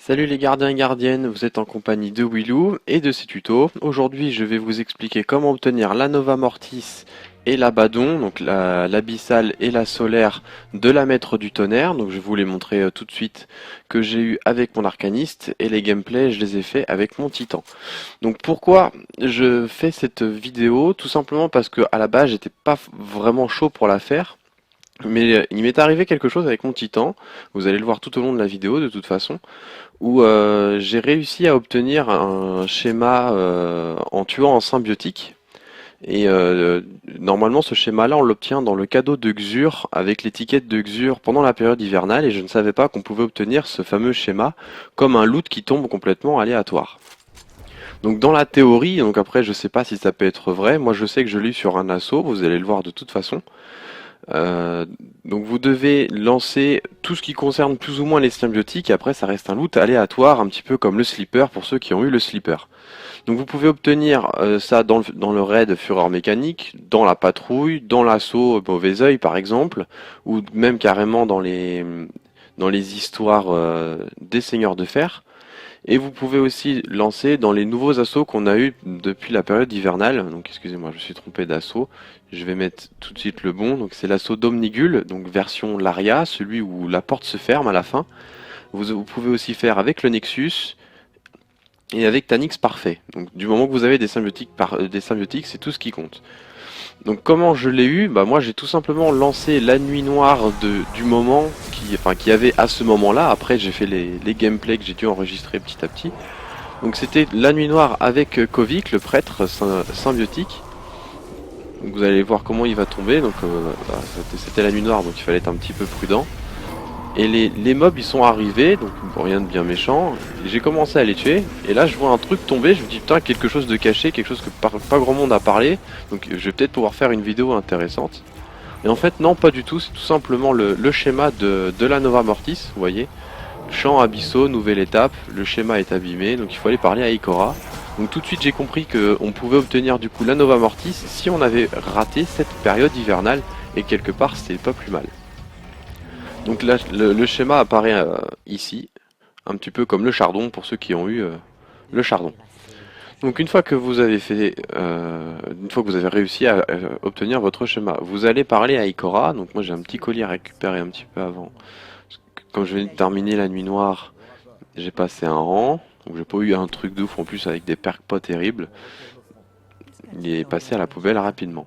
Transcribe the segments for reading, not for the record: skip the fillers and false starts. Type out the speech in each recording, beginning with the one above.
Salut les gardiens et gardiennes, vous êtes en compagnie de Willou et de ses tutos. Aujourd'hui je vais vous expliquer comment obtenir la Nova Mortis et l'Abaddon, donc l'abyssale et la solaire de la maître du tonnerre. Donc je vais vous les montrer tout de suite que j'ai eu avec mon arcaniste et les gameplays je les ai fait avec mon titan. Donc pourquoi je fais cette vidéo? Tout simplement parce que à la base j'étais pas vraiment chaud pour la faire. Mais il m'est arrivé quelque chose avec mon titan, vous allez le voir tout au long de la vidéo de toute façon, où j'ai réussi à obtenir un schéma en tuant en symbiotique. Et normalement ce schéma-là on l'obtient dans le cadeau de Xur avec l'étiquette de Xur pendant la période hivernale et je ne savais pas qu'on pouvait obtenir ce fameux schéma comme un loot qui tombe complètement aléatoire. Donc dans la théorie, donc après je sais pas si ça peut être vrai, moi je sais que je l'ai eu sur un assaut, vous allez le voir de toute façon. Euh, donc vous devez lancer tout ce qui concerne plus ou moins les symbiotiques, et après ça reste un loot aléatoire, un petit peu comme le slipper pour ceux qui ont eu le slipper. Donc vous pouvez obtenir ça dans le raid Fureur mécanique, dans la patrouille, dans l'assaut Mauvais Oeil par exemple, ou même carrément dans les histoires des Seigneurs de Fer. Et vous pouvez aussi lancer dans les nouveaux assauts qu'on a eu depuis la période hivernale. Donc excusez-moi, je me suis trompé d'assaut. Je vais mettre tout de suite le bon. Donc c'est l'assaut d'Omnigul, donc version Laria, celui où la porte se ferme à la fin. Vous pouvez aussi faire avec le Nexus et avec Tanix Parfait. Donc du moment que vous avez des symbiotiques, c'est tout ce qui compte. Donc comment je l'ai eu? Bah moi j'ai tout simplement lancé la nuit noire du moment qui avait à ce moment-là. Après j'ai fait les gameplays que j'ai dû enregistrer petit à petit. Donc c'était la nuit noire avec Kovic, le prêtre symbiotique. Donc vous allez voir comment il va tomber. Donc c'était la nuit noire, donc il fallait être un petit peu prudent. Et les mobs ils sont arrivés, donc bon, rien de bien méchant. J'ai commencé à les tuer, et là je vois un truc tomber, je me dis putain quelque chose de caché, quelque chose que pas grand monde a parlé, donc je vais peut-être pouvoir faire une vidéo intéressante. Et en fait non pas du tout, c'est tout simplement le schéma de la Nova Mortis, vous voyez. Champ abyssaux, nouvelle étape, le schéma est abîmé, donc il faut aller parler à Ikora. Donc tout de suite j'ai compris qu'on pouvait obtenir du coup la Nova Mortis si on avait raté cette période hivernale, et quelque part c'était pas plus mal. Donc là, le schéma apparaît ici, un petit peu comme le chardon pour ceux qui ont eu le chardon. Donc une fois que vous avez une fois que vous avez réussi à obtenir votre schéma, vous allez parler à Ikora. Donc moi j'ai un petit colis à récupérer un petit peu avant. Comme je viens de terminer la nuit noire, j'ai passé un rang. Donc j'ai pas eu un truc de ouf en plus avec des perks pas terribles. Il est passé à la poubelle rapidement.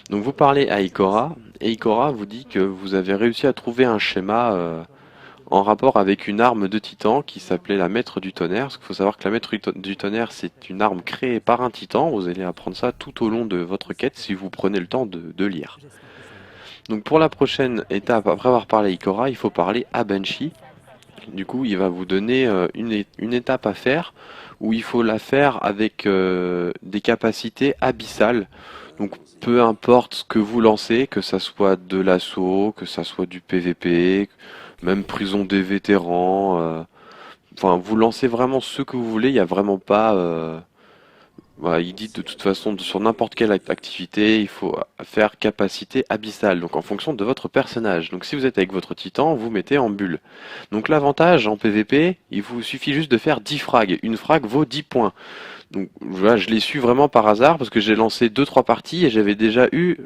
Donc vous parlez à Ikora, et Ikora vous dit que vous avez réussi à trouver un schéma en rapport avec une arme de titan qui s'appelait la maître du tonnerre. Parce qu'il faut savoir que la maître du tonnerre c'est une arme créée par un titan, vous allez apprendre ça tout au long de votre quête si vous prenez le temps de lire. Donc pour la prochaine étape, après avoir parlé à Ikora, il faut parler à Banshee. Du coup il va vous donner une étape à faire, où il faut la faire avec des capacités abyssales. Donc peu importe ce que vous lancez, que ça soit de l'assaut, que ça soit du PVP, même prison des vétérans, enfin vous lancez vraiment ce que vous voulez, il n'y a vraiment pas... voilà, il dit de toute façon sur n'importe quelle activité, il faut faire capacité abyssale, donc en fonction de votre personnage. Donc si vous êtes avec votre titan, vous mettez en bulle. Donc l'avantage en PVP, il vous suffit juste de faire 10 frags. Une frag vaut 10 points. Donc voilà, je l'ai su vraiment par hasard parce que j'ai lancé deux trois parties et j'avais déjà eu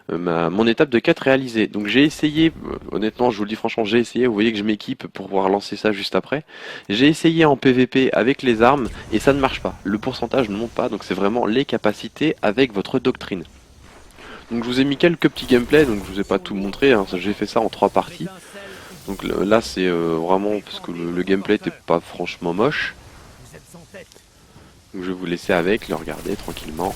mon étape de quête réalisée. Donc j'ai essayé, honnêtement je vous le dis franchement, j'ai essayé, vous voyez que je m'équipe pour pouvoir lancer ça juste après. J'ai essayé en PVP avec les armes et ça ne marche pas. Le pourcentage ne monte pas, donc c'est vraiment les capacités avec votre doctrine. Donc je vous ai mis quelques petits gameplays, donc je vous ai pas tout montré, hein, j'ai fait ça en trois parties. Donc là c'est vraiment parce que le gameplay n'était pas franchement moche. Donc je vais vous laisser avec, le regarder tranquillement.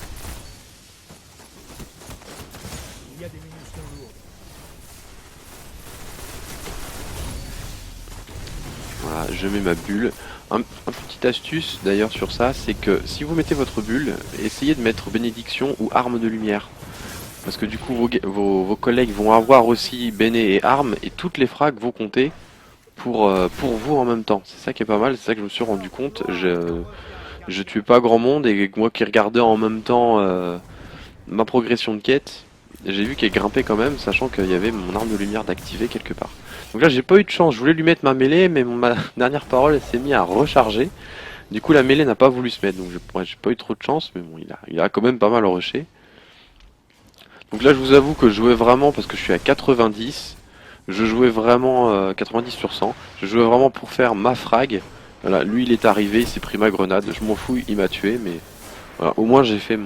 Voilà, je mets ma bulle. Un petite astuce d'ailleurs sur ça, c'est que si vous mettez votre bulle, essayez de mettre bénédiction ou arme de lumière. Parce que du coup vos collègues vont avoir aussi béné et arme et toutes les frags vont compter pour vous en même temps. C'est ça qui est pas mal, c'est ça que je me suis rendu compte. Je tuais pas grand monde et moi qui regardais en même temps ma progression de quête, j'ai vu qu'elle grimpait quand même, sachant qu'il y avait mon arme de lumière d'activer quelque part. Donc là j'ai pas eu de chance, je voulais lui mettre ma mêlée, mais ma dernière parole elle s'est mise à recharger. Du coup la mêlée n'a pas voulu se mettre, donc j'ai pas eu trop de chance, mais bon il a quand même pas mal rushé. Donc là je vous avoue que je jouais vraiment parce que je suis à 90. Je jouais vraiment 90 sur 100. Je jouais vraiment pour faire ma frag. Voilà, lui il est arrivé, il s'est pris ma grenade. Je m'en fous, il m'a tué, mais voilà, au moins j'ai fait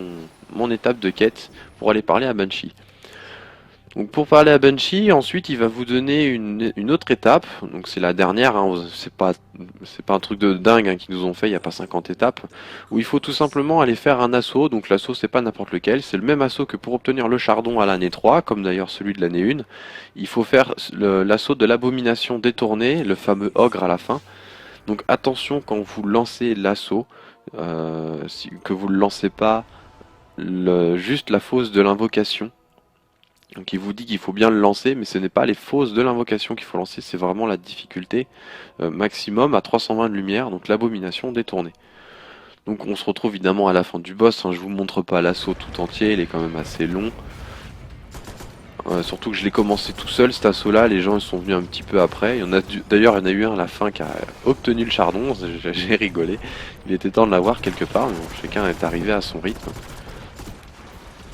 mon étape de quête pour aller parler à Banshee. Donc pour parler à Banshee, ensuite il va vous donner une autre étape. Donc c'est la dernière, hein, c'est pas un truc de dingue hein, qu'ils nous ont fait, il n'y a pas 50 étapes. Où il faut tout simplement aller faire un assaut. Donc l'assaut c'est pas n'importe lequel, c'est le même assaut que pour obtenir le chardon à l'année 3, comme d'ailleurs celui de l'année 1. Il faut faire l'assaut de l'abomination détournée, le fameux ogre à la fin. Donc attention quand vous lancez l'assaut, que vous ne lancez pas juste la fosse de l'invocation. Donc il vous dit qu'il faut bien le lancer, mais ce n'est pas les fausses de l'invocation qu'il faut lancer, c'est vraiment la difficulté maximum à 320 de lumière, donc l'abomination détournée. Donc on se retrouve évidemment à la fin du boss, hein, je vous montre pas l'assaut tout entier, il est quand même assez long. Surtout que je l'ai commencé tout seul cet assaut là, les gens ils sont venus un petit peu après. D'ailleurs il y en a eu un à la fin qui a obtenu le chardon, j'ai rigolé. Il était temps de l'avoir quelque part, mais bon, chacun est arrivé à son rythme.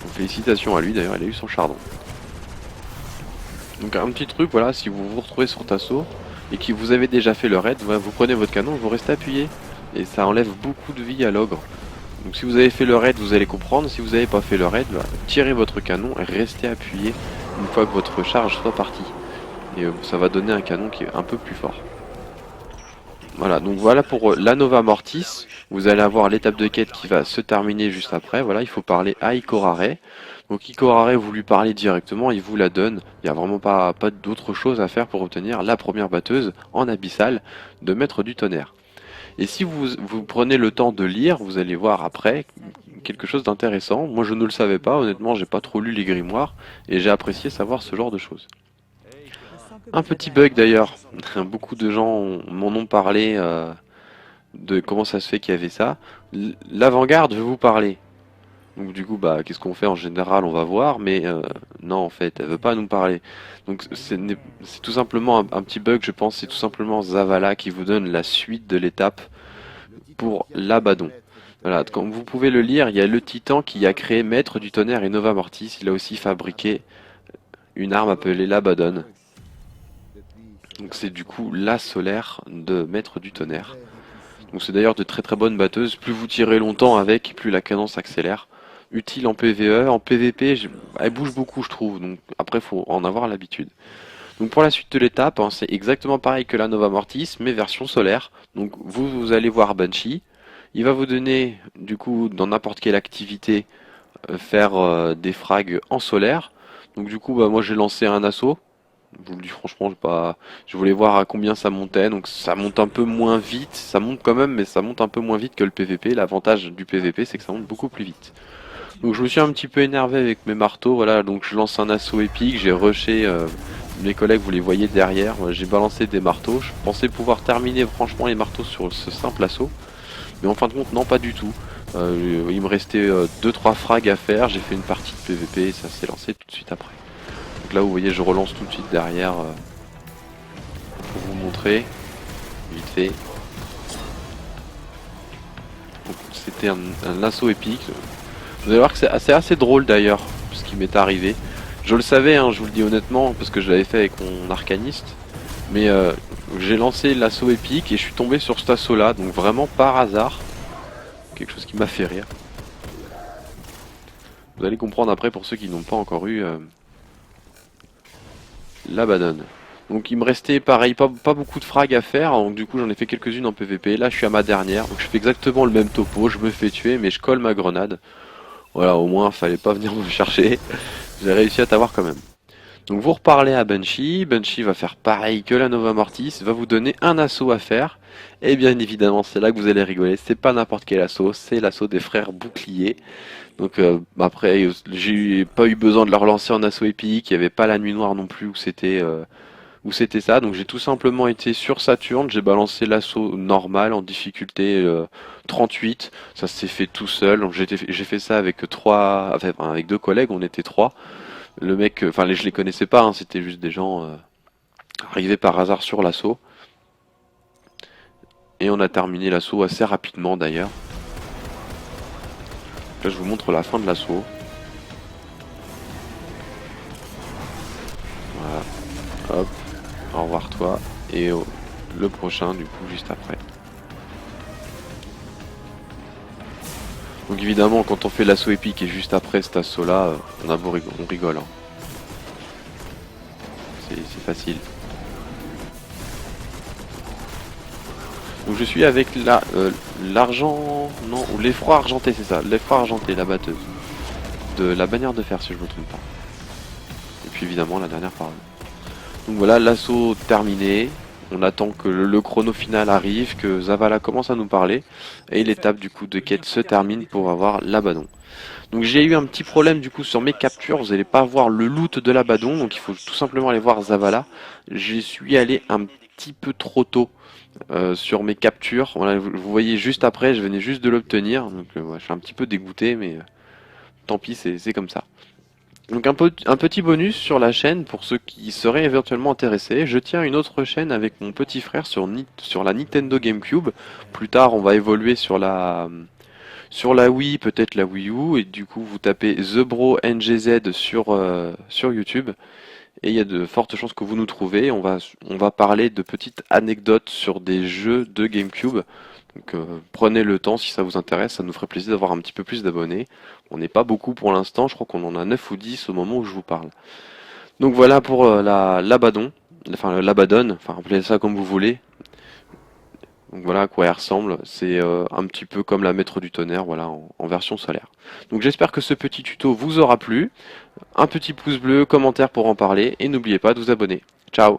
Donc félicitations à lui d'ailleurs, il a eu son chardon. Donc un petit truc, voilà, si vous vous retrouvez sur Tasso et que vous avez déjà fait le raid, voilà, vous prenez votre canon, vous restez appuyé. Et ça enlève beaucoup de vie à l'ogre. Donc si vous avez fait le raid, vous allez comprendre. Si vous n'avez pas fait le raid, bah, tirez votre canon et restez appuyé une fois que votre charge soit partie. Et ça va donner un canon qui est un peu plus fort. Voilà, donc voilà pour la Nova Mortis. Vous allez avoir l'étape de quête qui va se terminer juste après. Voilà, il faut parler à Ikorare. Donc Ikorare, vous lui parlez directement, il vous la donne. Il n'y a vraiment pas d'autre chose à faire pour obtenir la première batteuse en abyssal de Maître du Tonnerre. Et si vous prenez le temps de lire, vous allez voir après quelque chose d'intéressant. Moi je ne le savais pas, honnêtement j'ai pas trop lu les grimoires et j'ai apprécié savoir ce genre de choses. Un petit bug d'ailleurs, beaucoup de gens m'en ont parlé de comment ça se fait qu'il y avait ça. L'avant-garde veut vous parler. Donc du coup, bah, qu'est-ce qu'on fait en général? On va voir, mais non, en fait, elle veut pas nous parler. Donc c'est tout simplement un petit bug, je pense, c'est tout simplement Zavala qui vous donne la suite de l'étape pour l'Abaddon. Voilà, comme vous pouvez le lire, il y a le Titan qui a créé Maître du Tonnerre et Nova Mortis. Il a aussi fabriqué une arme appelée l'Abaddon. Donc c'est du coup la solaire de Maître du Tonnerre. Donc c'est d'ailleurs de très très bonnes batteuses. Plus vous tirez longtemps avec, plus la cadence accélère. Utile en PvE, en PvP, elle bouge beaucoup je trouve. Donc après faut en avoir l'habitude. Donc pour la suite de l'étape, hein, c'est exactement pareil que la Nova Mortis, mais version solaire. Donc vous allez voir Banshee. Il va vous donner du coup dans n'importe quelle activité faire des frags en solaire. Donc du coup bah, moi j'ai lancé un assaut. Je vous le dis franchement, je voulais voir à combien ça montait, donc ça monte un peu moins vite, ça monte quand même, mais ça monte un peu moins vite que le PVP. L'avantage du PVP, c'est que ça monte beaucoup plus vite. Donc je me suis un petit peu énervé avec mes marteaux, voilà, donc je lance un assaut épique, j'ai rushé, mes collègues, vous les voyez derrière, j'ai balancé des marteaux, je pensais pouvoir terminer franchement les marteaux sur ce simple assaut, mais en fin de compte, non, pas du tout. Il me restait 2-3 frags à faire, j'ai fait une partie de PVP et ça s'est lancé tout de suite après. Donc là vous voyez je relance tout de suite derrière pour vous montrer vite fait. C'était un assaut épique. Vous allez voir que c'est assez drôle d'ailleurs ce qui m'est arrivé. Je le savais, hein, je vous le dis honnêtement, parce que je l'avais fait avec mon arcaniste. Mais j'ai lancé l'assaut épique et je suis tombé sur cet assaut là, donc vraiment par hasard. Quelque chose qui m'a fait rire. Vous allez comprendre après pour ceux qui n'ont pas encore eu l'Abaddon. Donc il me restait pareil, pas beaucoup de frags à faire, donc du coup j'en ai fait quelques-unes en PVP. Là je suis à ma dernière, donc je fais exactement le même topo, je me fais tuer mais je colle ma grenade. Voilà, au moins fallait pas venir me chercher. J'ai réussi à t'avoir quand même. Donc vous reparlez à Banshee, Banshee va faire pareil que la Nova Mortis, va vous donner un assaut à faire. Et bien évidemment c'est là que vous allez rigoler, c'est pas n'importe quel assaut, c'est l'assaut des frères boucliers. Donc après j'ai pas eu besoin de leur lancer en assaut épique, il y avait pas la nuit noire non plus où c'était ça. Donc j'ai tout simplement été sur Saturne, j'ai balancé l'assaut normal en difficulté 38. Ça s'est fait tout seul. Donc j'ai fait ça avec avec deux collègues, on était trois. Le mec, enfin je les connaissais pas, hein, c'était juste des gens arrivé par hasard sur l'assaut. Et on a terminé l'assaut assez rapidement d'ailleurs. Là je vous montre la fin de l'assaut. Voilà. Hop. Au revoir toi. Et le prochain du coup juste après. Donc évidemment quand on fait l'assaut épique et juste après cet assaut là, on rigole. Hein. C'est facile. Donc je suis avec l'argent, non, ou l'effroi argenté, c'est ça, l'effroi argenté, la batteuse. De la bannière de fer si je me trompe pas. Et puis évidemment la dernière parole. Donc voilà, l'assaut terminé. On attend que le chrono final arrive, que Zavala commence à nous parler. Et l'étape du coup de quête se termine pour avoir l'Abaddon. Donc j'ai eu un petit problème du coup sur mes captures, vous n'allez pas voir le loot de l'Abaddon, donc il faut tout simplement aller voir Zavala. J'y suis allé un petit peu trop tôt sur mes captures. Voilà, vous voyez juste après, je venais juste de l'obtenir, donc ouais, je suis un petit peu dégoûté, mais tant pis, c'est comme ça. Donc un petit bonus sur la chaîne pour ceux qui seraient éventuellement intéressés. Je tiens une autre chaîne avec mon petit frère sur la Nintendo GameCube. Plus tard, on va évoluer sur la Wii, peut-être la Wii U, et du coup vous tapez TheBroNGZ sur YouTube. Et il y a de fortes chances que vous nous trouvez. On va parler de petites anecdotes sur des jeux de GameCube. Donc prenez le temps si ça vous intéresse, ça nous ferait plaisir d'avoir un petit peu plus d'abonnés. On n'est pas beaucoup pour l'instant, je crois qu'on en a 9 ou 10 au moment où je vous parle. Donc voilà pour l'Abaddon, enfin l'Abaddon, enfin appelez ça comme vous voulez. Donc voilà à quoi elle ressemble, c'est un petit peu comme la Maître du Tonnerre, voilà, en version solaire. Donc j'espère que ce petit tuto vous aura plu. Un petit pouce bleu, commentaire pour en parler, et n'oubliez pas de vous abonner. Ciao!